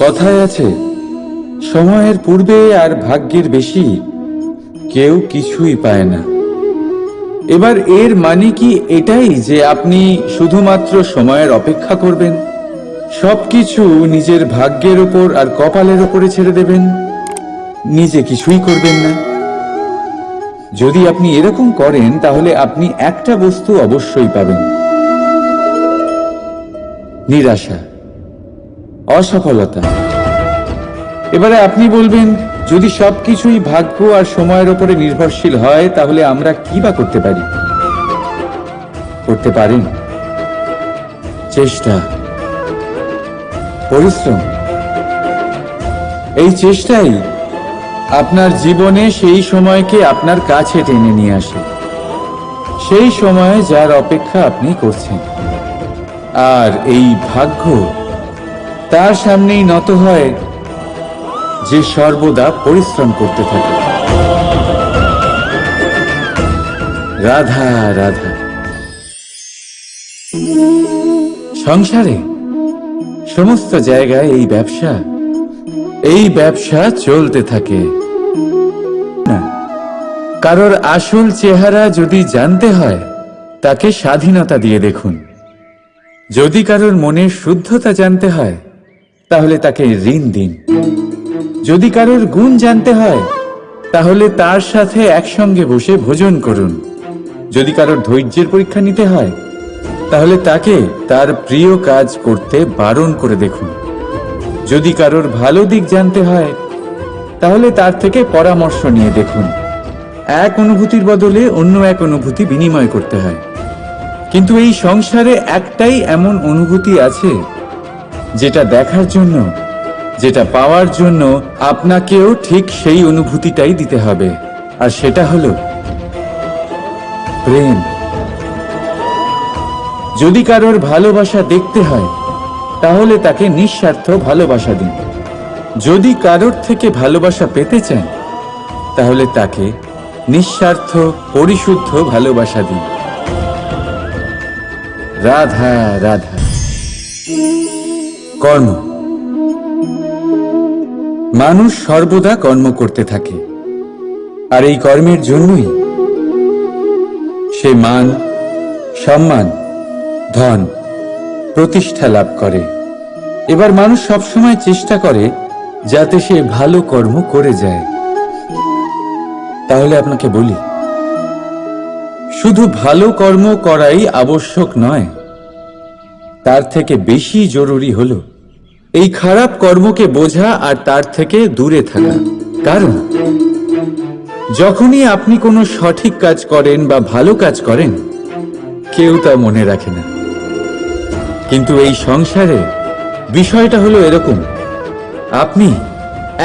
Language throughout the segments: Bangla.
কথায় আছে, সময়ের পূর্বে আর ভাগ্যের বেশি কেউ কিছুই পায় না। এবার এর মানে কি এটাই যে আপনি শুধুমাত্র সময়ের অপেক্ষা করবেন, সবকিছু নিজের ভাগ্যের ওপর আর কপালের ওপরে ছেড়ে দেবেন, নিজে কিছুই করবেন না? যদি আপনি এরকম করেন তাহলে আপনি একটা বস্তু অবশ্যই পাবেন: নিরাশা, অসফলতা। এবারে আপনি বলবেন, যদি সবকিছুই ভাগ্য আর সময়ের উপরে নির্ভরশীল হয় তাহলে আমরা কি বা করতে পারি? করতে পারেন চেষ্টা, পরিশ্রম। এই চেষ্টাই আপনার জীবনে সেই সময়কে আপনার কাছে টেনে নিয়ে আসে, সেই সময় যার অপেক্ষা আপনি করছেন। আর এই ভাগ্য তার সামনেই নত হয় যে সর্বদা পরিশ্রম করতে থাকে। রাধা রাধা। সংসারে সমস্ত জায়গায় এই ব্যবসা চলতে থাকে না। কারোর আসল চেহারা যদি জানতে হয় তাকে স্বাধীনতা দিয়ে দেখুন। যদি কারোর মনের শুদ্ধতা জানতে হয় তাহলে তাকে ঋণ দিন। যদি কারোর গুণ জানতে হয় তাহলে তার সাথে একসঙ্গে বসে ভোজন করুন। যদি কারোর ধৈর্যের পরীক্ষা নিতে হয় তাহলে তাকে তার প্রিয় কাজ করতে বারণ করে দেখুন। যদি কারোর ভালো দিক জানতে হয় তাহলে তার থেকে পরামর্শ নিয়ে দেখুন। এক অনুভূতির বদলে অন্য এক অনুভূতি বিনিময় করতে হয়। কিন্তু এই সংসারে একটাই এমন অনুভূতি আছে যেটা দেখার জন্য, যেটা পাওয়ার জন্য আপনাকেও ঠিক সেই অনুভূতিটাই দিতে হবে, আর সেটা হলো প্রেম। যদি কারোর ভালোবাসা দেখতে হয় তাহলে তাকে নিঃস্বার্থ ভালোবাসা দিন। যদি কারোর থেকে ভালোবাসা পেতে চান তাহলে তাকে নিঃস্বার্থ পরিশুদ্ধ ভালোবাসা দিন। রাধা রাধা। কর্ম। মানুষ সর্বদা কর্ম করতে থাকে, আর এই কর্মের জন্যই সে মান, সম্মান, ধন, প্রতিষ্ঠা লাভ করে। এবার মানুষ সবসময় চেষ্টা করে যাতে সে ভালো কর্ম করে যায়। তাহলে আপনাকে বলি, শুধু ভালো কর্ম করাই আবশ্যক নয়, তার থেকে বেশি জরুরি হলো এই খারাপ কর্মকে বোঝা আর তার থেকে দূরে থাকা। কারণ যখনই আপনি কোনো সঠিক কাজ করেন বা ভালো কাজ করেন, কেউ তা মনে রাখে না। কিন্তু এই সংসারে বিষয়টা হলো এরকম, আপনি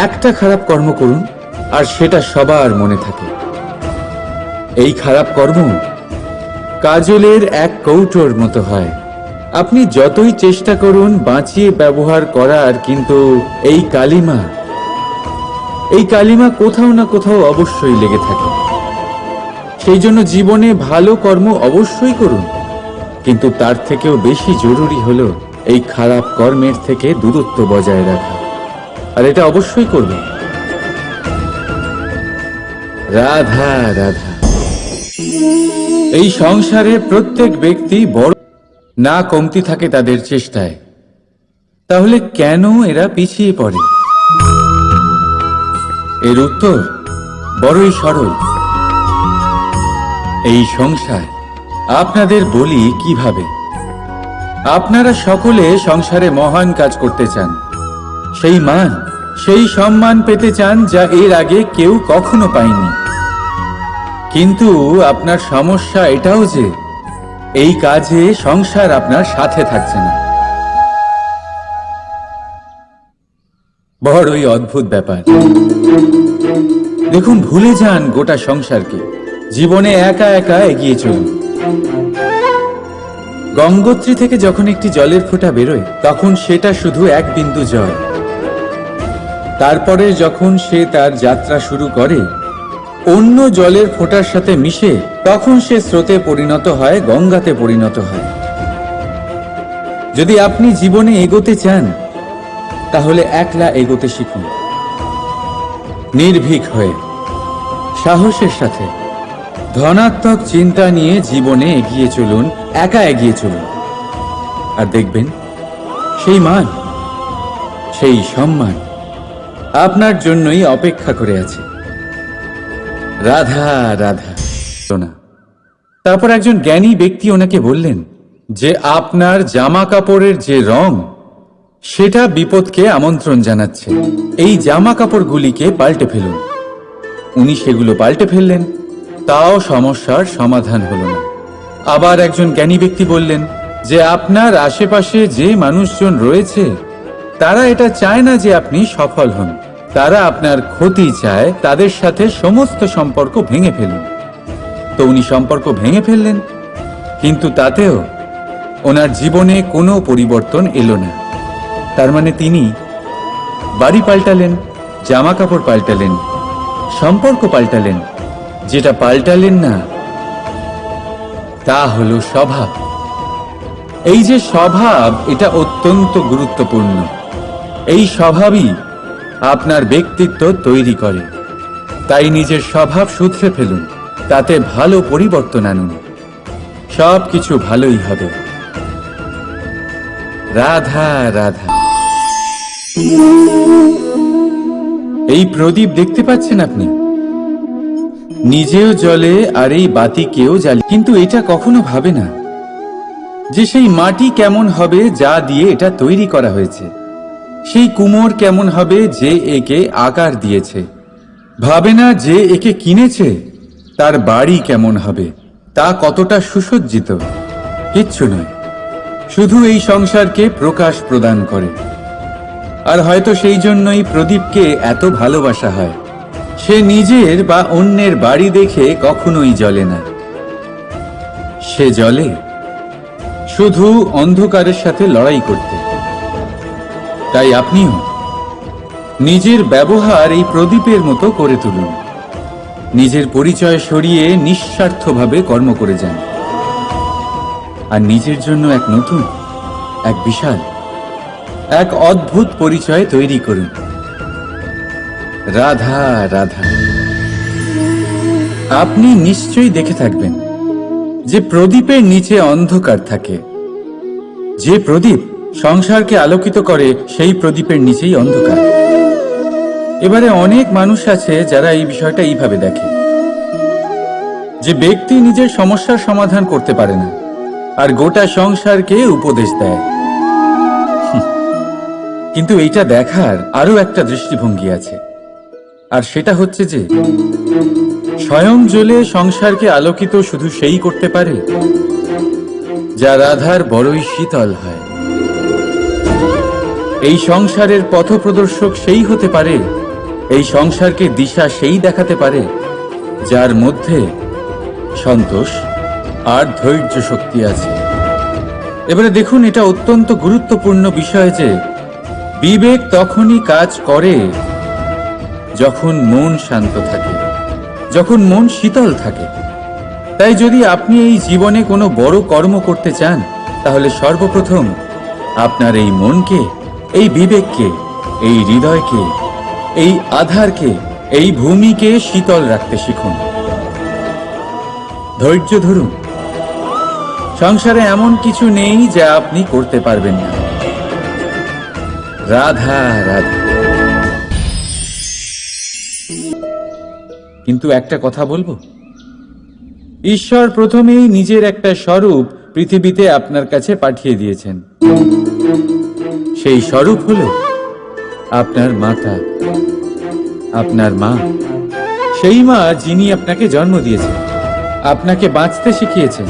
একটা খারাপ কর্ম করুন আর সেটা সবার মনে থাকে। এই খারাপ কর্ম কাজলের এক কৌটোর মতো হয়। আপনি যতই চেষ্টা করুন বাঁচিয়ে ব্যবহার করার, কিন্তু এই কালিমা কোথাও না কোথাও অবশ্যই লেগে থাকে। সেই জন্য জীবনে ভালো কর্ম অবশ্যই করুন, কিন্তু তার থেকেও বেশি জরুরি হলো এই খারাপ কর্মের থেকে দূরত্ব বজায় রাখা, আর এটা অবশ্যই করবেন। রাধা রাধা। এই সংসারে প্রত্যেক ব্যক্তি বড় না কমতি থাকে তাদের চেষ্টায়, তাহলে কেন এরা পিছিয়ে পড়ে? এর উত্তর বড়ই সরল। এই সংসার আপনাদের বলি কিভাবে। আপনারা সকলে সংসারে মহান কাজ করতে চান, সেই মান, সেই সম্মান পেতে চান যা এর আগে কেউ কখনো পায়নি। কিন্তু আপনার সমস্যা এটাও যে এই কাজে সংসার আপনার সাথে থাকছে না। বড়ই অদ্ভুত ব্যাপার। দেখুন, ভুলে যান গোটা সংসারকে, জীবনে একা একা এগিয়ে চলুন। গঙ্গোত্রী থেকে যখন একটি জলের ফোঁটা বেরোয় তখন সেটা শুধু এক বিন্দু জল। তারপরে যখন সে তার যাত্রা শুরু করে অন্য জলের ফোঁটার সাথে মিশে, তখন সে স্রোতে পরিণত হয়, গঙ্গাতে পরিণত হয়। যদি আপনি জীবনে এগোতে চান তাহলে একলা এগোতে শিখুন, নির্ভীক হয়ে, সাহসের সাথে। ধনাত্মক চিন্তা নিয়ে জীবনে এগিয়ে চলুন, একা এগিয়ে চলুন, আর দেখবেন সেই মান, সেই সম্মান আপনার জন্যই অপেক্ষা করে আছে। রাধা রাধা। না, তারপর একজন জ্ঞানী ব্যক্তি ওনাকে বললেন যে আপনার জামা কাপড়ের যে রং, সেটা বিপদকে আমন্ত্রণ জানাচ্ছে। এই জামা কাপড়গুলিকে পাল্টে ফেলুন। উনি সেগুলো পাল্টে ফেললেন, তাও সমস্যার সমাধান হলো না। আবার একজন জ্ঞানী ব্যক্তি বললেন যে আপনার আশেপাশে যে মানুষজন রয়েছে, তারা এটা চায় না যে আপনি সফল হন, তারা আপনার ক্ষতি চায়। তাদের সাথে সমস্ত সম্পর্ক ভেঙে ফেলুন। তো উনি সম্পর্ক ভেঙে ফেললেন, কিন্তু তাতেও ওনার জীবনে কোনো পরিবর্তন এলো না। তার মানে তিনি বাড়ি পাল্টালেন, জামা কাপড় পাল্টালেন, সম্পর্ক পাল্টালেন, যেটা পাল্টালেন না তা হলো স্বভাব। এই যে স্বভাব, এটা অত্যন্ত গুরুত্বপূর্ণ। এই স্বভাবই আপনার ব্যক্তিত্ব তৈরি করে। তাই নিজের স্বভাব শুধরে ফেলুন, তাতে ভালো পরিবর্তন আনুন, সব কিছু ভালোই হবে। রাধা রাধা। এই প্রদীপ দেখতে পাচ্ছেন আপনি, নিজেও জ্বলে আর এই বাতিকেও জ্বালি, কিন্তু এটা কখনো ভাবে না যে সেই মাটি কেমন হবে যা দিয়ে এটা তৈরি করা হয়েছে, সেই কুমোর কেমন হবে যে একে আকার দিয়েছে। ভাবে না যে একে কিনেছে তার বাড়ি কেমন হবে, তা কতটা সুসজ্জিত। কিচ্ছু নয়, শুধু এই সংসারকে প্রকাশ প্রদান করে। আর হয়তো সেই জন্যই প্রদীপকে এত ভালোবাসা হয়। সে নিজের বা অন্যের বাড়ি দেখে কখনোই জ্বলে না, সে জ্বলে শুধু অন্ধকারের সাথে লড়াই করতে। তাই আপনিও নিজের ব্যবহার এই প্রদীপের মতো করে তুলুন। নিজের পরিচয় সরিয়ে নিঃস্বার্থভাবে কর্ম করে যান, আর নিজের জন্য এক নতুন, এক বিশাল, এক অদ্ভুত পরিচয় তৈরি করুন। রাধা রাধা। আপনি নিশ্চয়ই দেখে থাকবেন যে প্রদীপের নিচে অন্ধকার থাকে। যে প্রদীপ সংসারকে আলোকিত করে, সেই প্রদীপের নিচেই অন্ধকার। এবারে অনেক মানুষ আছে যারা এই বিষয়টা এইভাবে দেখে যে ব্যক্তি নিজের সমস্যার সমাধান করতে পারে না, আর গোটা সংসারকে উপদেশ দেয়। কিন্তু এইটা দেখার আরো একটা দৃষ্টিভঙ্গি আছে, আর সেটা হচ্ছে যে স্বয়ং জ্বলে সংসারকে আলোকিত শুধু সেই করতে পারে যা রাধার বড়ই শীতল হয়। এই সংসারের পথপ্রদর্শক সেই হতে পারে, এই সংসারকে দিশা সেই দেখাতে পারে যার মধ্যে সন্তোষ আর ধৈর্য শক্তি আছে। এবারে দেখুন, এটা অত্যন্ত গুরুত্বপূর্ণ বিষয় যে বিবেক তখনই কাজ করে যখন মন শান্ত থাকে, যখন মন শীতল থাকে। তাই যদি আপনি এই জীবনে কোনো বড় কর্ম করতে চান, তাহলে সর্বপ্রথম আপনার এই মনকে, এই বিবেককে, এই হৃদয়কে, এই আধারকে, এই ভূমিকে শীতল রাখতে শিখুন। ধৈর্য ধরুন। সংসারে এমন কিছু নেই যা আপনি করতে পারবেন না। রাধা রাধা। কিন্তু একটা কথা বলবো, ঈশ্বর প্রথমেই নিজের একটা স্বরূপ পৃথিবীতে আপনার কাছে পাঠিয়ে দিয়েছেন। সেই স্বরূপ হলো আপনার মাতা, আপনার মা। সেই মা যিনি আপনাকে জন্ম দিয়েছেন, আপনাকে বাঁচতে শিখিয়েছেন,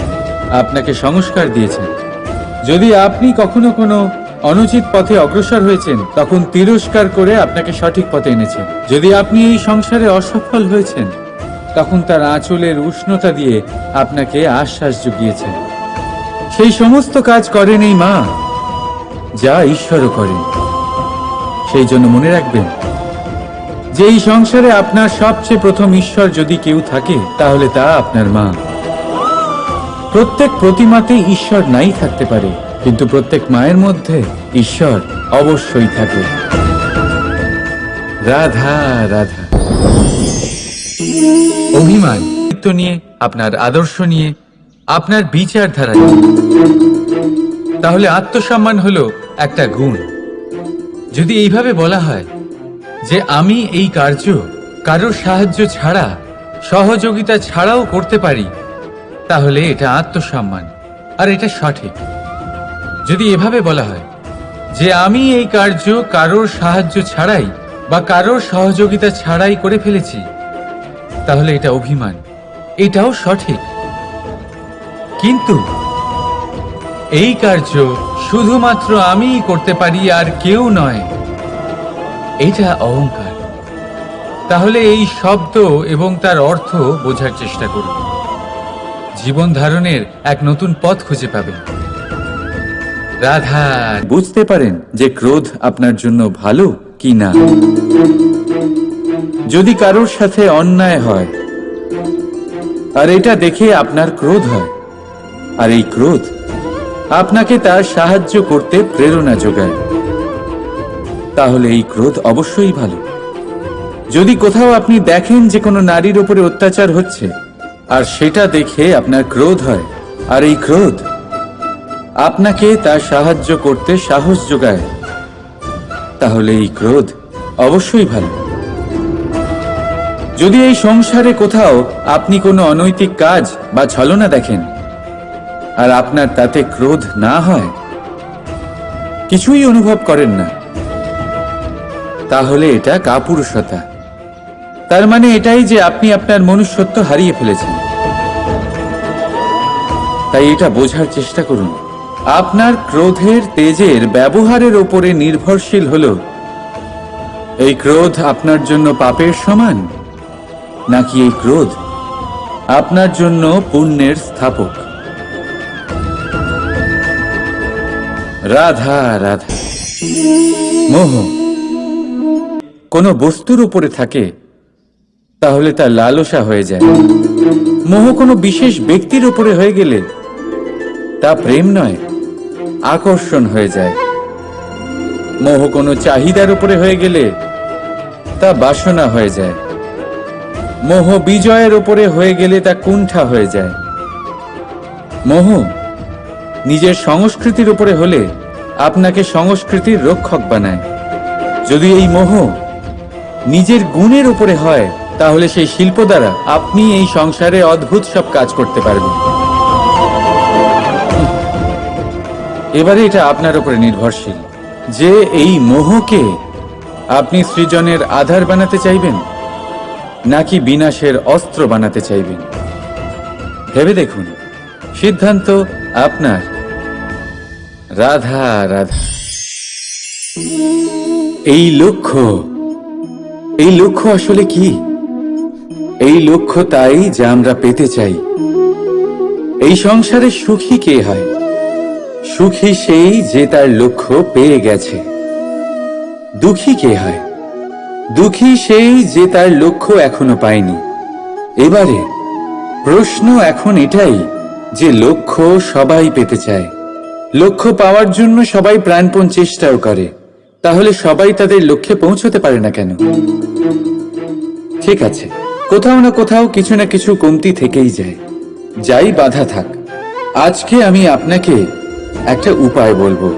আপনাকে সংস্কার দিয়েছেন। যদি আপনি কখনো কোনো অনুচিত পথে অগ্রসর হয়েছেন, তখন তিরস্কার করে আপনাকে সঠিক পথে এনেছেন। যদি আপনি এই সংসারে অসফল হয়েছেন, তখন তার আঁচলের উষ্ণতা দিয়ে আপনাকে আশ্বাস জুগিয়েছেন। সেই সমস্ত কাজ করেন এই মা, যা ঈশ্বরও করেন। সেই জন্য মনে রাখবেন যে এই সংসারে আপনার সবচেয়ে প্রথম ঈশ্বর যদি কেউ থাকে, তাহলে তা আপনার মা। প্রত্যেক প্রতিমাতে ঈশ্বর নাই থাকতে পারে, কিন্তু প্রত্যেক মায়ের মধ্যে ঈশ্বর অবশ্যই থাকে। রাধা রাধা। অভিমান নিয়ে, আপনার আদর্শ নিয়ে, আপনার বিচারধারা নিয়ে, তাহলে আত্মসম্মান হলো একটা গুণ। যদি এইভাবে বলা হয় যে আমি এই কার্য কারোর সাহায্য ছাড়া, সহযোগিতা ছাড়াও করতে পারি, তাহলে এটা আত্মসম্মান, আর এটা সঠিক। যদি এভাবে বলা হয় যে আমি এই কার্য কারোর সাহায্য ছাড়াই বা কারোর সহযোগিতা ছাড়াই করে ফেলেছি, তাহলে এটা অভিমান, এটাও সঠিক। কিন্তু এই কার্য শুধুমাত্র আমিই করতে পারি আর কেউ নয়, এটা অহংকার। তাহলে এই শব্দ এবং তার অর্থ বোঝার চেষ্টা করুন। জীবন ধারণের এক নতুন পথ খুঁজে পাবেন। রাধা। বুঝতে পারেন যে ক্রোধ আপনার জন্য ভালো কি না। যদি কারোর সাথে অন্যায় হয় আর এটা দেখে আপনার ক্রোধ হয়, আর এই ক্রোধ আপনাকে তার সাহায্য করতে প্রেরণা যোগায়, তাহলে এই ক্রোধ অবশ্যই ভালো। যদি কোথাও আপনি দেখেন যে কোনো নারীর উপরে অত্যাচার হচ্ছে আর সেটা দেখে আপনার ক্রোধ হয়, আর এই ক্রোধ আপনাকে তার সাহায্য করতে সাহস যোগায়, তাহলে এই ক্রোধ অবশ্যই ভালো। যদি এই সংসারে কোথাও আপনি কোনো অনৈতিক কাজ বা ছলনা দেখেন আর আপনার তাতে ক্রোধ না হয়, কিছুই অনুভব করেন না, তাহলে এটা কাপুরুষতা। তার মানে এটাই যে আপনি আপনার মনুষ্যত্ব হারিয়ে ফেলেছেন। তাই এটা বোঝার চেষ্টা করুন, আপনার ক্রোধের তেজের ব্যবহারের উপরে নির্ভরশীল হলো এই ক্রোধ আপনার জন্য পাপের সমান, নাকি এই ক্রোধ আপনার জন্য পুণ্যের স্থাপক। রাধা রাধা। মোহ কোনো বস্তুর উপরে থাকে তাহলে তা লালসা হয়ে যায়। মোহ কোনো বিশেষ ব্যক্তির উপরে হয়ে গেলে তা প্রেম নয়, আকর্ষণ হয়ে যায়। মোহ কোনো চাহিদার উপরে হয়ে গেলে তা বাসনা হয়ে যায়। মোহ বিজয়ের উপরে হয়ে গেলে তা কুণ্ঠা হয়ে যায়। মোহ নিজের সংস্কৃতির উপরে হলে আপনাকে সংস্কৃতির রক্ষক বানায়। যদি এই মোহ নিজের গুণের উপরে হয়, তাহলে সেই শিল্প দ্বারা আপনি এই সংসারে অদ্ভুত সব কাজ করতে পারবেন। এবারে এটা আপনার উপরে নির্ভরশীল যে এই মোহকে আপনি সৃজনের আধার বানাতে চাইবেন নাকি বিনাশের অস্ত্র বানাতে চাইবেন। ভেবে দেখুন, সিদ্ধান্ত আপনার। রাধা রাধা। এই লক্ষ্য আসলে কি? এই লক্ষ্য তাই যা আমরা পেতে চাই। এই সংসারে সুখী কে হয়? সুখী সেই যে তার লক্ষ্য পেয়ে গেছে। দুঃখী কে হয়? দুঃখী সেই যে তার লক্ষ্য এখনো পায়নি। এবারে প্রশ্ন এখন এটাই যে লক্ষ্য সবাই পেতে চায়, লক্ষ্য পাওয়ার জন্য সবাই প্রাণপণ চেষ্টাও করে, তাহলে সবাই তাদের লক্ষ্যে পৌঁছতে পারে না কেন? ঠিক আছে, কোথাও না কোথাও কিছু না কিছু কমতি থেকেই যায়, যাই বাধা থাক। আজকে আমি আপনাকে একটা উপায় বলবো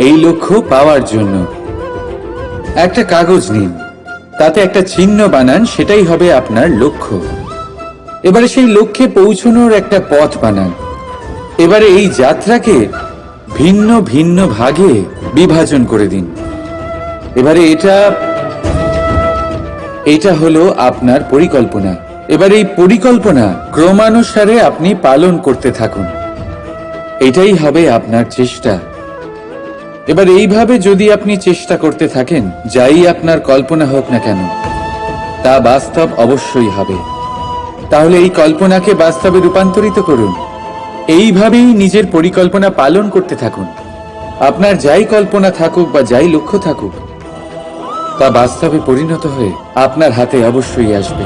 এই লক্ষ্য পাওয়ার জন্য। একটা কাগজ নিন, তাতে একটা চিহ্ন বানান, সেটাই হবে আপনার লক্ষ্য। এবারে সেই লক্ষ্যে পৌঁছানোর একটা পথ বানান। এবারে এই যাত্রাকে ভিন্ন ভিন্ন ভাগে বিভাজন করে দিন। এবারে এটা হলো আপনার পরিকল্পনা। এবার এই পরিকল্পনা ক্রমানুসারে আপনি পালন করতে থাকুন, এটাই হবে আপনার চেষ্টা। এবার এইভাবে যদি আপনি চেষ্টা করতে থাকেন, যাই আপনার কল্পনা হোক না কেন, তা বাস্তব অবশ্যই হবে। তাহলে এই কল্পনাকে বাস্তবে রূপান্তরিত করুন। এইভাবেই নিজের পরিকল্পনা পালন করতে থাকুন। আপনার যাই কল্পনা থাকুক বা যাই লক্ষ্য থাকুক, তা বাস্তবে পরিণত হয়ে আপনার হাতে অবশ্যই আসবে।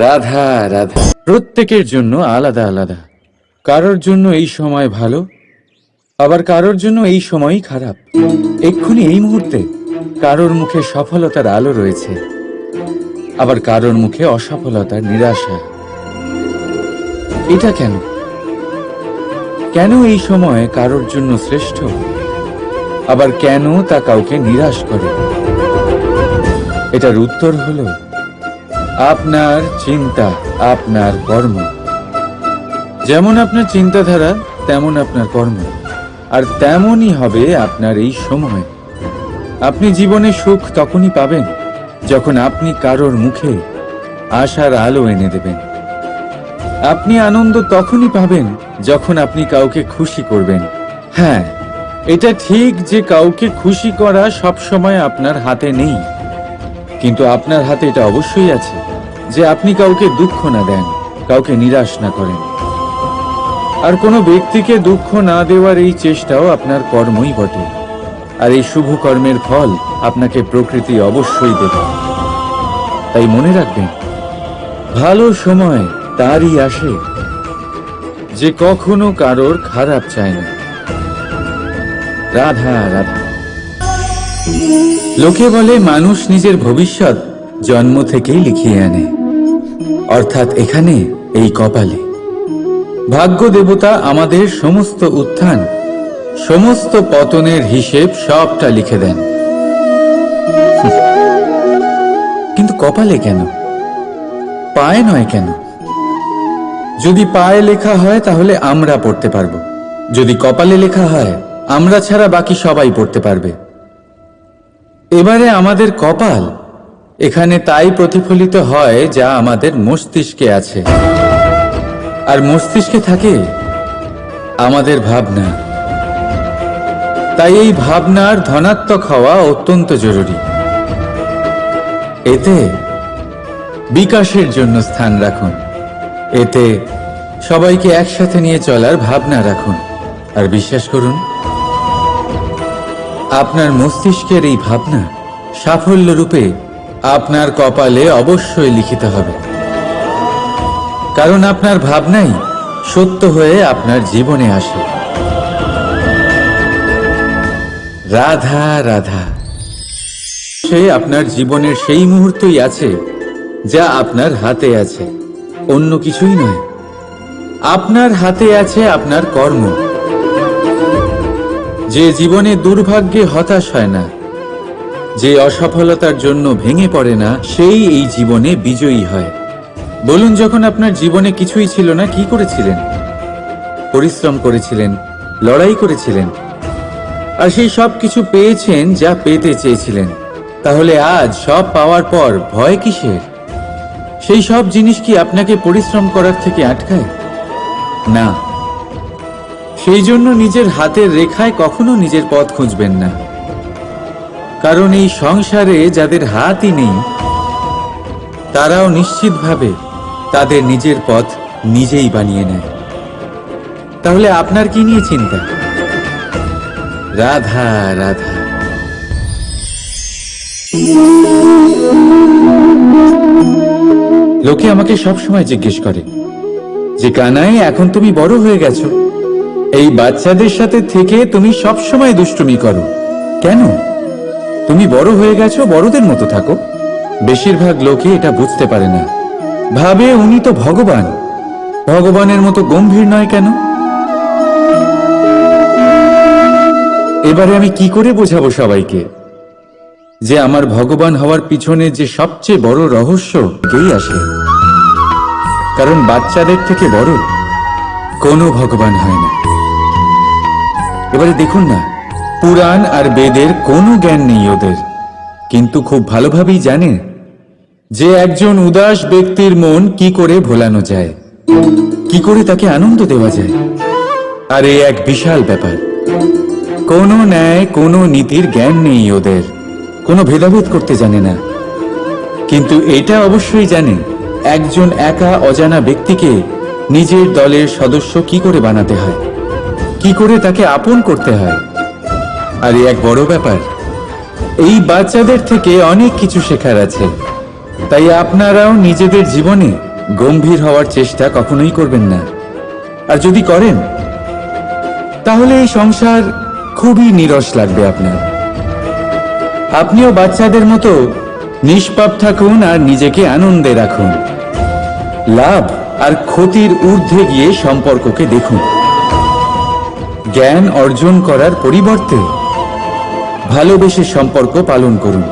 রাধা রাধা। প্রত্যেকের জন্য আলাদা আলাদা। কারোর জন্য এই সময় ভালো, আবার কারোর জন্য এই সময়ই খারাপ। এক্ষুনি এই মুহূর্তে কারোর মুখে সফলতার আলো রয়েছে, আবার কারোর মুখে অসফলতার নিরাশা। এটা কেন? কেন এই সময় কারোর জন্য শ্রেষ্ঠ, আবার কেন তা কাউকে নিরাশ করে? এটার উত্তর হলো আপনার চিন্তা, আপনার কর্ম। যেমন আপনার চিন্তাধারা তেমন আপনার কর্ম, আর তেমনই হবে আপনার এই সময়। আপনি জীবনে সুখ তখনই পাবেন যখন আপনি কারোর মুখে আশার আলো এনে দেবেন। আপনি আনন্দ তখনই পাবেন যখন আপনি কাউকে খুশি করবেন। হ্যাঁ, এটা ঠিক যে কাউকে খুশি করা সব সময় আপনার হাতে নেই, কিন্তু আপনার হাতে এটা অবশ্যই আছে যে আপনি কাউকে দুঃখ না দেন, কাউকে নিরাশ না করেন। আর কোনো ব্যক্তিকে দুঃখ না দেওয়ার এই চেষ্টাও আপনার কর্মই বটে। আর এই শুভ কর্মের ফল আপনাকে প্রকৃতি অবশ্যই দেবে। তাই মনে রাখবেন, ভালো সময় তারই আসে যে কখনো কারোর খারাপ চায় না। রাধা রাধা। লোকে বলে মানুষ নিজের ভবিষ্যৎ জন্ম থেকেই লিখিয়ে আনে, অর্থাৎ এখানে এই কপালে। ভাগ্য দেবতা আমাদের সমস্ত উত্থান, সমস্ত পতনের হিসেব সবটা লিখে দেন। কিন্তু কপালে কেন, পায়ে নয় কেন? যদি পায়ে লেখা হয় তাহলে আমরা পড়তে পারবো, যদি কপালে লেখা হয় আমরা ছাড়া বাকি সবাই পড়তে পারবে। এবারে আমাদের কপাল এখানে তাই প্রতিফলিত হয় যা আমাদের মস্তিষ্কে আছে, আর মস্তিষ্কে থাকে আমাদের ভাবনা। তাই এই ভাবনার ধনাত্মক হওয়া অত্যন্ত জরুরি। এতে বিকাশের জন্য স্থান রাখুন, এতে সবাইকে একসাথে নিয়ে চলার ভাবনা রাখুন। আর বিশ্বাস করুন, আপনার মস্তিষ্কের এই ভাবনা সাফল্য রূপে আপনার কপালে অবশ্যই লিখিত হবে, কারণ আপনার ভাবনাই সত্য হয়ে আপনার জীবনে আসে। রাধা রাধা। সে আপনার জীবনের সেই মুহূর্তই আছে যা আপনার হাতে আছে, অন্য কিছুই নয়। আপনার হাতে আছে আপনার কর্ম। যে জীবনে দুর্ভাগ্যে হতাশ হয় না, যে অসফলতার জন্য ভেঙে পড়ে না, সেই এই জীবনে বিজয়ী হয়। বলুন, যখন আপনার জীবনে কিছুই ছিল না, কি করেছিলেন? পরিশ্রম করেছিলেন, লড়াই করেছিলেন, আর সেই সব কিছু পেয়েছেন যা পেতে চেয়েছিলেন। তাহলে আজ সব পাওয়ার পর ভয় কিসের? সেই সব জিনিস কি আপনাকে পরিশ্রম করার থেকে আটকায়? না। সেই জন্য নিজের হাতের রেখায় কখনো নিজের পথ খুঁজবেন না, কারণ এই সংসারে যাদের হাতই নেই তারাও নিশ্চিতভাবে তাদের নিজের পথ নিজেই বানিয়ে নেয়। তাহলে আপনার কি নিয়ে চিন্তা? রাধা রাধা। লোকে আমাকে সব সময় জিজ্ঞেস করে যে কানাই, এখন তুমি বড় হয়ে গেছো, এই বাচ্চাদের সাথে থেকে তুমি সব সময় দুষ্টুমি করো কেন? তুমি বড় হয়ে গেছো, বড়দের মতো থাকো। বেশিরভাগ লোকে এটা বুঝতে পারে না, ভাবে উনি তো ভগবান, ভগবানের মতো গম্ভীর নয় কেন? এবারে আমি কি করে বোঝাবো সবাইকে যে আমার ভগবান হওয়ার পিছনে যে সবচেয়ে বড় রহস্য কেই আসে? কারণ বাচ্চাদের থেকে বড় কোনো ভগবান হয় না। এবারে দেখুন না, পুরাণ আর বেদের কোনো জ্ঞান নেই ওদের, কিন্তু খুব ভালোভাবেই জানে যে একজন উদাস ব্যক্তির মন কি করে ভোলানো যায়, কি করে তাকে আনন্দ দেওয়া যায়। আর এই এক বিশাল ব্যাপার। কোনো ন্যায়, কোনো নীতির জ্ঞান নেই ওদের, কোনো ভেদাভেদ করতে জানে না। কিন্তু এটা অবশ্যই জানে একজন একা অজানা ব্যক্তিকে নিজের দলের সদস্য কি করে বানাতে হয়, কি করে তাকে আপন করতে হয়। আর এক বড় ব্যাপার, এই বাচ্চাদের থেকে অনেক কিছু শেখার আছে। তাই আপনারাও নিজেদের জীবনে গম্ভীর হওয়ার চেষ্টা কখনোই করবেন না, আর যদি করেন তাহলে এই সংসার খুবই নিরস লাগবে আপনার। আপনিও বাচ্চাদের মতো নিষ্পাপ থাকুন আর নিজেকে আনন্দে রাখুন। লাভ আর ক্ষতির ঊর্ধ্বে গিয়ে সম্পর্ককে দেখুন। জ্ঞান অর্জন করার পরিবর্তে ভালোবেসে সম্পর্ক পালন করুন।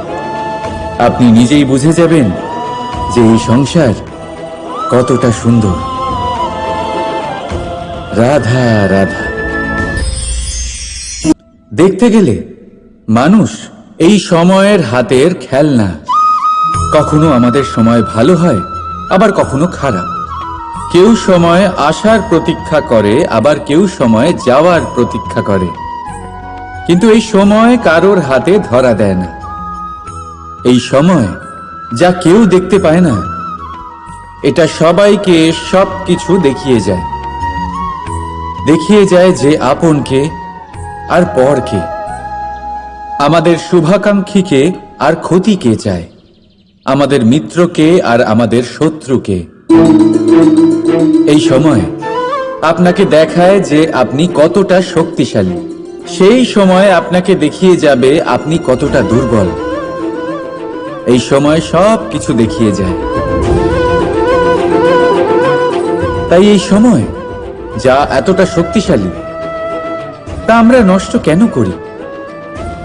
আপনি নিজেই বুঝে যাবেন যে এই সংসার কতটা সুন্দর। রাধা রাধা। দেখতে গেলে মানুষ এই সময়ের হাতের খেলনা। কখনো আমাদের সময় ভালো হয়, আবার কখনো খারাপ। কেউ সময় আসার প্রতীক্ষা করে, আবার কেউ সময় যাওয়ার প্রতীক্ষা করে। কিন্তু এই সময় কারোর হাতে ধরা দেয় না। এই সময় যা কেউ দেখতে পায় না, এটা সবাইকে সবকিছু দেখিয়ে যায়। দেখিয়ে যায় যে আপনকে আর পরকে, আমাদের শুভাকাঙ্ক্ষীকে আর ক্ষতিকে চায়, আমাদের মিত্রকে আর আমাদের শত্রুকে। এই সময় আপনাকে দেখায় যে আপনি কতটা শক্তিশালী। সেই সময় আপনাকে দেখিয়ে যাবে আপনি কতটা দুর্বল। এই সময় সব কিছু দেখিয়ে যায়। তাই এই সময় যা এতটা শক্তিশালী, তা আমরা নষ্ট কেন করি?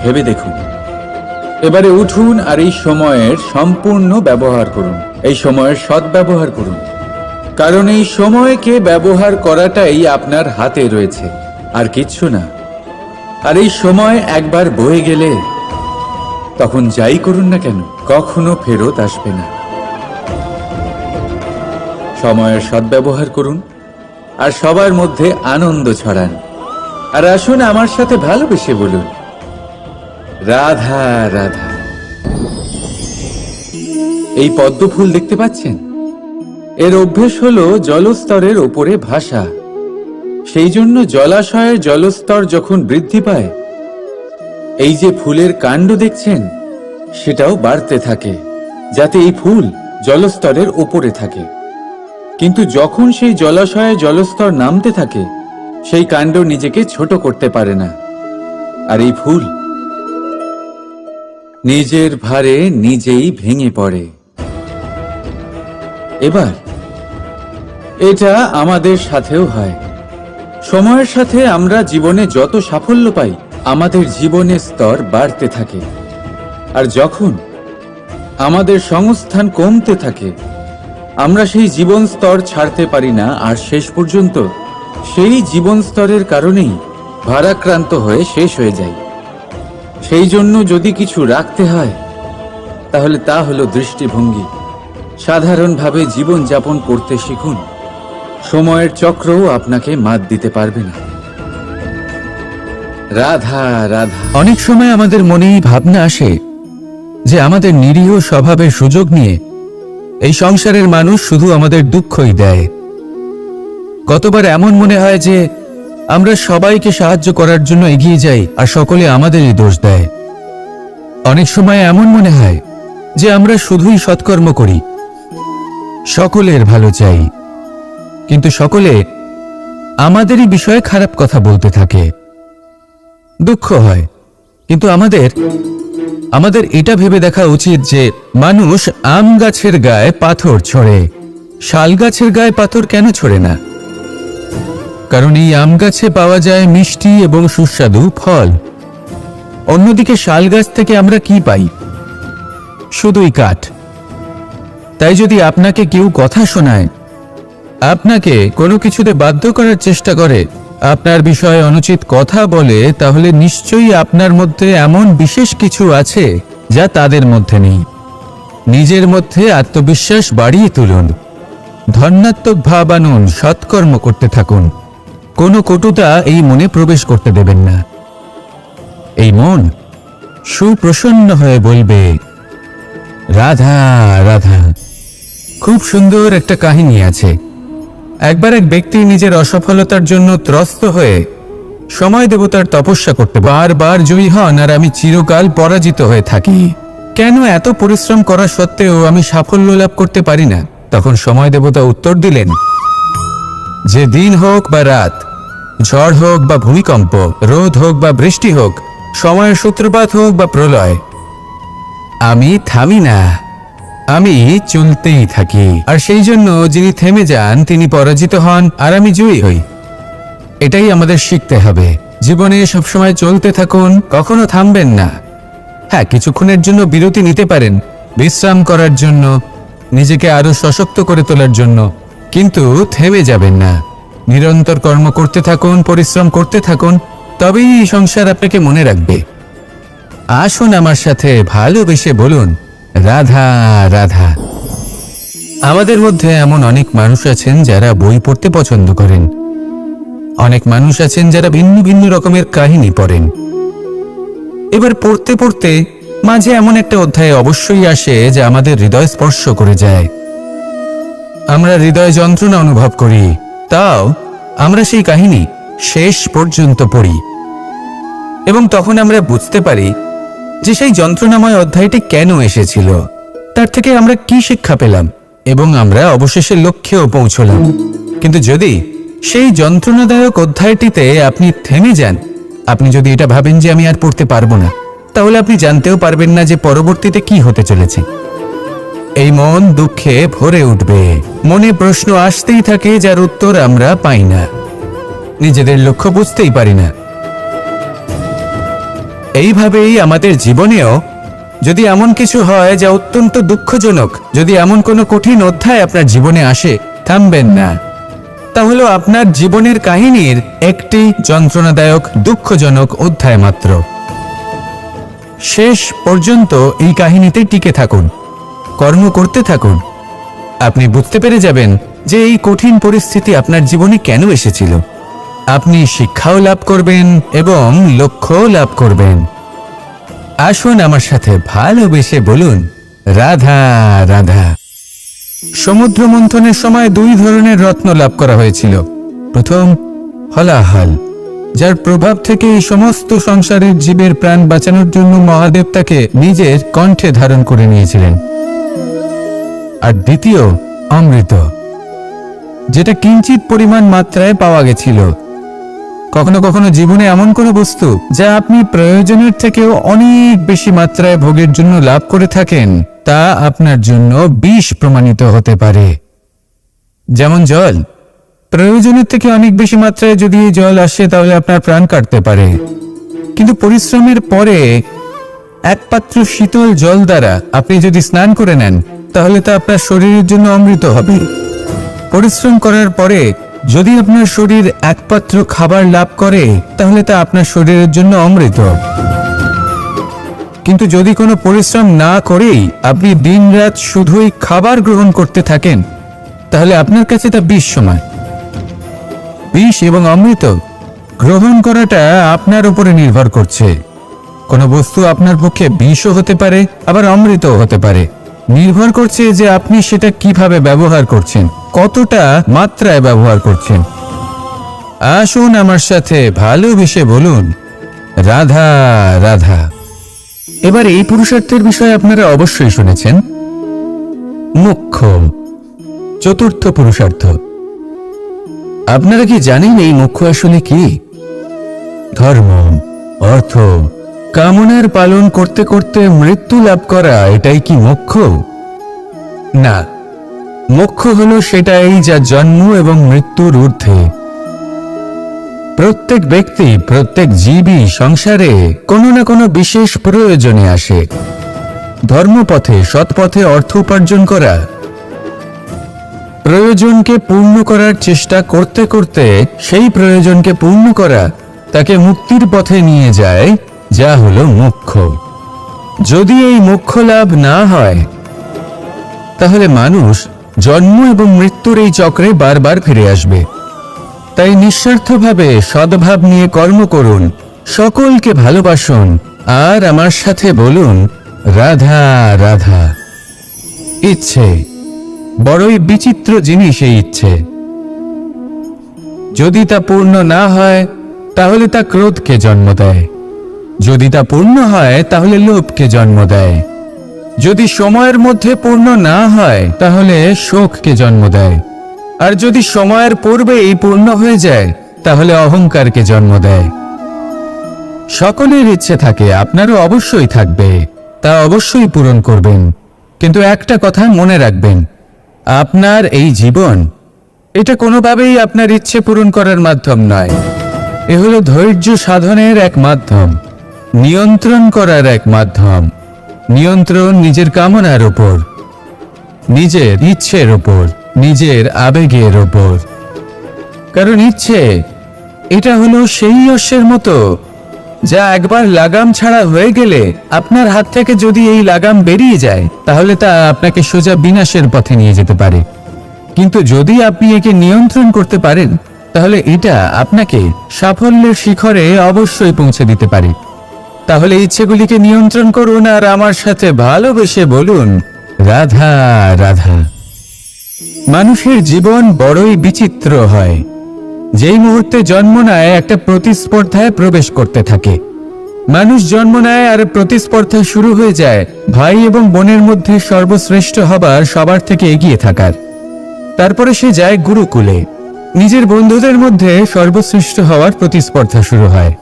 ভেবে দেখুন। এবারে উঠুন আর এই সময়ের সম্পূর্ণ ব্যবহার করুন। এই সময়ের সদ্ব্যবহার করুন, কারণ এই সময়কে ব্যবহার করাটাই আপনার হাতে রয়েছে, আর কিচ্ছু না। আর এই সময় একবার বয়ে গেলে তখন যাই করুন না কেন, কখনো ফেরত আসবে না। সময়ের সদ্ব্যবহার করুন আর সবার মধ্যে আনন্দ ছড়ান। আর আসুন আমার সাথে ভালোবেসে বলুন, রাধা রাধা। এই পদ্ম ফুল দেখতে পাচ্ছেন? এর অভ্যেস হলো জলস্তরের ওপরে ভাসা। সেই জন্য জলাশয়ের জলস্তর যখন বৃদ্ধি পায়, এই যে ফুলের কাণ্ড দেখছেন সেটাও বাড়তে থাকে, যাতে এই ফুল জলস্তরের ওপরে থাকে। কিন্তু যখন সেই জলাশয়ে জলস্তর নামতে থাকে, সেই কাণ্ড নিজেকে ছোট করতে পারে না, আর এই ফুল নিজের ভারে নিজেই ভেঙে পড়ে। এবার এটা আমাদের সাথেও হয়। সময়ের সাথে আমরা জীবনে যত সাফল্য পাই, আমাদের জীবনের স্তর বাড়তে থাকে। আর যখন আমাদের সংস্থান কমতে থাকে, আমরা সেই জীবন স্তর ছাড়তে পারি না, আর শেষ পর্যন্ত সেই জীবন স্তরের কারণেই ভারাক্রান্ত হয়ে শেষ হয়ে যায়। সেই জন্য যদি কিছু রাখতে হয়, তাহলে তা হলো দৃষ্টিভঙ্গি। সাধারণভাবে জীবন যাপন করতে শিখুন। সময়ের চক্রও আপনাকে মাত দিতে পারবে না। রাধা রাধা। অনেক সময় আমাদের মনেই ভাবনা আসে যে আমাদের নিরীহ স্বভাবের সুযোগ নিয়ে এই সংসারের মানুষ শুধু আমাদের দুঃখই দেয়। কতবার এমন মনে হয় যে আমরা সবাইকে সাহায্য করার জন্য এগিয়ে যাই আর সকলে আমাদেরই দোষ দেয়। অনেক সময় এমন মনে হয় যে আমরা শুধুই সৎকর্ম করি, সকলের ভালো চাই, কিন্তু সকলে আমাদেরই বিষয়ে খারাপ কথা বলতে থাকে। দুঃখ হয়, কিন্তু আমাদের এটা ভেবে দেখা উচিত যে মানুষ আম গাছের গায়ে পাথর ছোড়ে, শাল গাছের গায়ে পাথর কেন ছোড়ে না? কারণ এই আম গাছে পাওয়া যায় মিষ্টি এবং সুস্বাদু ফল। অন্যদিকে শাল গাছ থেকে আমরা কি পাই? শুধুই কাঠ। তাই যদি আপনাকে কেউ কথা শোনায়, আপনাকে কোনো কিছুতে বাধ্য করার চেষ্টা করে, আপনার বিষয়ে অনুচিত কথা বলে, তাহলে নিশ্চয়ই আপনার মধ্যে এমন বিশেষ কিছু আছে যা তাদের মধ্যে নেই। নিজের মধ্যে আত্মবিশ্বাস বাড়িয়ে তুলুন, ধন্যাত্মক ভাব আনুন, সৎকর্ম করতে থাকুন। কোনো কটুতা এই মনে প্রবেশ করতে দেবেন না। এই মন সুপ্রসন্ন হয়ে বলবে, রাধা রাধা। খুব সুন্দর একটা কাহিনী আছে। একবার এক ব্যক্তি নিজের অসফলতার জন্য ত্রস্ত হয়ে সময় দেবতার তপস্যা করতে বারবার জয়ী হন, আর আমি চিরকাল পরাজিত হয়ে থাকি। কেন এত পরিশ্রম করা সত্ত্বেও আমি সাফল্য লাভ করতে পারি না? তখন সময় দেবতা উত্তর দিলেন, যে দিন হোক বা রাত, ঝড় হোক বা ভূমিকম্প, রোদ হোক বা বৃষ্টি হোক, সময়ের সূত্রপাত হোক বা প্রলয়, আমি থামি না, আমি চলতেই থাকি। আর সেই জন্য যিনি থেমে যান তিনি পরাজিত হন, আর আমি জয়ী হই। এটাই আমাদের শিখতে হবে। জীবনে সবসময় চলতে থাকুন, কখনো থামবেন না। হ্যাঁ, কিছুক্ষণের জন্য বিরতি নিতে পারেন, বিশ্রাম করার জন্য, নিজেকে আরো সশক্ত করে তোলার জন্য, কিন্তু থেমে যাবেন না। নিরন্তর কর্ম করতে থাকুন, পরিশ্রম করতে থাকুন, তবেই এই সংসার আপনাকে মনে রাখবে। আসুন আমার সাথে ভালোবেসে বলুন, রাধা রাধা। আমাদের মধ্যে এমন অনেক মানুষ আছেন যারা বই পড়তে পছন্দ করেন। অনেক মানুষ আছেন যারা ভিন্ন ভিন্ন রকমের কাহিনী পড়েন। এবার পড়তে পড়তে মাঝে এমন একটা অধ্যায় অবশ্যই আসে যা আমাদের হৃদয় স্পর্শ করে যায়। আমরা হৃদয় যন্ত্রণা অনুভব করি, তাও আমরা সেই কাহিনী শেষ পর্যন্ত পড়ি, এবং তখন আমরা বুঝতে পারি যে সেই যন্ত্রণাময় অধ্যায়টি কেন এসেছিল, তার থেকে আমরা কি শিক্ষা পেলাম, এবং আমরা অবশেষে লক্ষ্যেও পৌঁছলাম। কিন্তু যদি সেই যন্ত্রণাদায়ক অধ্যায়টিতে আপনি থেমে যান, আপনি যদি এটা ভাবেন যে আমি আর পড়তে পারবো না, তাহলে আপনি জানতেও পারবেন না যে পরবর্তীতে কি হতে চলেছে। এই মন দুঃখে ভরে উঠবে, মনে প্রশ্ন আসতেই থাকে যার উত্তর আমরা পাই না, নিজেদের লক্ষ্য বুঝতেই পারি না। এইভাবেই আমাদের জীবনেও যদি এমন কিছু হয় যা অত্যন্ত দুঃখজনক, যদি এমন কোনো কঠিন অধ্যায় আপনার জীবনে আসে, থামবেন না। তা হলো আপনার জীবনের কাহিনীর একটি যন্ত্রণাদায়ক দুঃখজনক অধ্যায় মাত্র। শেষ পর্যন্ত এই কাহিনীতে টিকে থাকুন, কর্ম করতে থাকুন। আপনি বুঝতে পেরে যাবেন যে এই কঠিন পরিস্থিতি আপনার জীবনে কেন এসেছিল। আপনি শিক্ষাও লাভ করবেন এবং লক্ষ্যও লাভ করবেন। আসুন আমার সাথে ভালোবেসে বলুন, রাধা রাধা। সমুদ্র মন্থনের সময় দুই ধরনের রত্ন লাভ করা হয়েছিল। প্রথম হলাহল, যার প্রভাব থেকে এই সমস্ত সংসারের জীবের প্রাণ বাঁচানোর জন্য মহাদেব তাকে নিজের কণ্ঠে ধারণ করে নিয়েছিলেন। আর দ্বিতীয় অমৃত, যেটা কিঞ্চিত পরিমাণ মাত্রায় পাওয়া গেছিল। কখনো কখনো জীবনে এমন কোনো বস্তু যা আপনি প্রয়োজনের থেকেও অনেক বেশি মাত্রায় ভোগের জন্য লাভ করে থাকেন, তা আপনার জন্য বিষ প্রমাণিত হতে পারে। যেমন জল, প্রয়োজনের থেকে অনেক বেশি মাত্রায় যদি এই জল আসে তাহলে আপনার প্রাণ কাটতে পারে। কিন্তু পরিশ্রমের পরে এক পাত্র শীতল জল দ্বারা আপনি যদি স্নান করে নেন, তাহলে তা আপনার শরীরের জন্য অমৃত হবে। পরিশ্রম করার পরে যদি আপনার শরীর এক পাত্র খাবার লাভ করে, তাহলে তা আপনার শরীরের জন্য অমৃত। কিন্তু যদি কোনো পরিশ্রম না করেই আপনি দিনরাত শুধুই খাবার গ্রহণ করতে থাকেন, তাহলে আপনার কাছে তা বিষ সমান। বিষ এবং অমৃত গ্রহণ করাটা আপনার উপরে নির্ভর করছে। কোনো বস্তু আপনার পক্ষে বিষও হতে পারে, আবার অমৃতও হতে পারে। নির্ভর করছে যে আপনি সেটা কিভাবে ব্যবহার করছেন, কতটা মাত্রায় ব্যবহার করছেন। আসুন আমার সাথে ভালোবেসে বলুন, রাধা রাধা। এবার এই পুরুষার্থের বিষয়ে আপনারা অবশ্যই শুনেছেন, মোক্ষ, চতুর্থ পুরুষার্থ। আপনারা কি জানেন এই মোক্ষ আসলে কি? ধর্ম, অর্থ, কামনার পালন করতে করতে মৃত্যু লাভ করা, এটাই কি মোক্ষ? না, মোক্ষ হলো সেটাই যা জন্ম এবং মৃত্যুর ঊর্ধ্বে। প্রত্যেক ব্যক্তি, প্রত্যেক জীবই সংসারে কোনো না কোনো বিশেষ প্রয়োজনে আসে। ধর্মপথে, সৎপথে অর্থ উপার্জন করা, প্রয়োজনকে পূর্ণ করার চেষ্টা করতে করতে সেই প্রয়োজনকে পূর্ণ করা তাকে মুক্তির পথে নিয়ে যায়, যা হলো মোক্ষ। যদি এই মোক্ষ লাভ না হয়, তাহলে মানুষ জন্ম এবং মৃত্যুর এই চক্রে বারবার ফিরে আসবে। তাই নিঃস্বার্থভাবে সদ্ভাব নিয়ে কর্ম করুন, সকলকে ভালোবাসুন, আর আমার সাথে বলুন, রাধা রাধা। ইচ্ছে বড়ই বিচিত্র জিনিস। এই ইচ্ছে যদি তা পূর্ণ না হয়, তাহলে তা ক্রোধকে জন্ম দেয়। যদি তা পূর্ণ হয়, তাহলে লোভকে জন্ম দেয়। যদি সময়ের মধ্যে পূর্ণ না হয়, তাহলে শোককে জন্ম দেয়। আর যদি সময়ের পূর্বেই পূর্ণ হয়ে যায় তাহলে অহংকারকে জন্ম দেয়। সকলের ইচ্ছে থাকে, আপনারও অবশ্যই থাকবে, তা অবশ্যই পূরণ করবেন। কিন্তু একটা কথা মনে রাখবেন, আপনার এই জীবন এটা কোনোভাবেই আপনার ইচ্ছে পূরণ করার মাধ্যম নয়। এ হলো ধৈর্য সাধনের এক মাধ্যম, নিয়ন্ত্রণ করার এক মাধ্যম। নিয়ন্ত্রণ নিজের কামনার উপর, নিজের ইচ্ছের উপর, নিজের আবেগের উপর। কারণ ইচ্ছে এটা হলো সেই অশ্বের মতো যা একবার লাগাম ছাড়া হয়ে গেলে আপনার হাত থেকে যদি এই লাগাম বেরিয়ে যায় তাহলে তা আপনাকে সোজা বিনাশের পথে নিয়ে যেতে পারে। কিন্তু যদি আপনি একে নিয়ন্ত্রণ করতে পারেন তাহলে এটা আপনাকে সাফল্যের শিখরে অবশ্যই পৌঁছে দিতে পারে। তাহলে ইচ্ছেগুলিকে নিয়ন্ত্রণ করুন আর আমার সাথে ভালোবেসে বলুন, রাধা রাধা। মানুষের জীবন বড়ই বিচিত্র হয়। যেই মুহূর্তে জন্ম নেয় একটা প্রতিস্পর্ধায় প্রবেশ করতে থাকে। মানুষ জন্ম নেয় আর প্রতিস্পর্ধা শুরু হয়ে যায় ভাই এবং বোনের মধ্যে সর্বশ্রেষ্ঠ হবার, সবার থেকে এগিয়ে থাকার। তারপরে সে যায় গুরুকুলে, নিজের বন্ধুদের মধ্যে সর্বশ্রেষ্ঠ হওয়ার প্রতিস্পর্ধা শুরু হয়।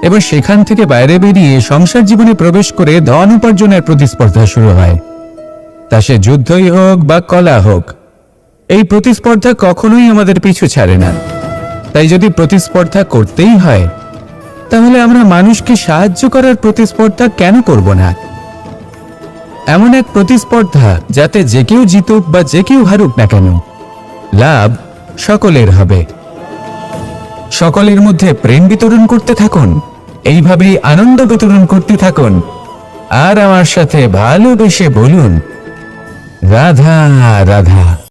এবার সেখান থেকে বাইরে বেরিয়ে সংসার জীবনে প্রবেশ করে ধন উপার্জনের প্রতিস্পর্ধা শুরু হয়। তা সে যুদ্ধই হোক বা কলা হোক, এই প্রতিস্পর্ধা কখনোই আমাদের পিছু ছাড়ে না। তাই যদি প্রতিস্পর্ধা করতেই হয় তাহলে আমরা মানুষকে সাহায্য করার প্রতিস্পর্ধা কেন করব না? এমন এক প্রতিস্পর্ধা যাতে যে কেউ জিতুক বা যে কেউ হারুক না কেন, লাভ সকলের হবে। সকলের মধ্যে প্রেম বিতরণ করতে থাকুন, এইভাবেই আনন্দ বিতরণ করতে থাকুন। আর আমার সাথে ভালোবেসে বলুন, রাধা রাধা।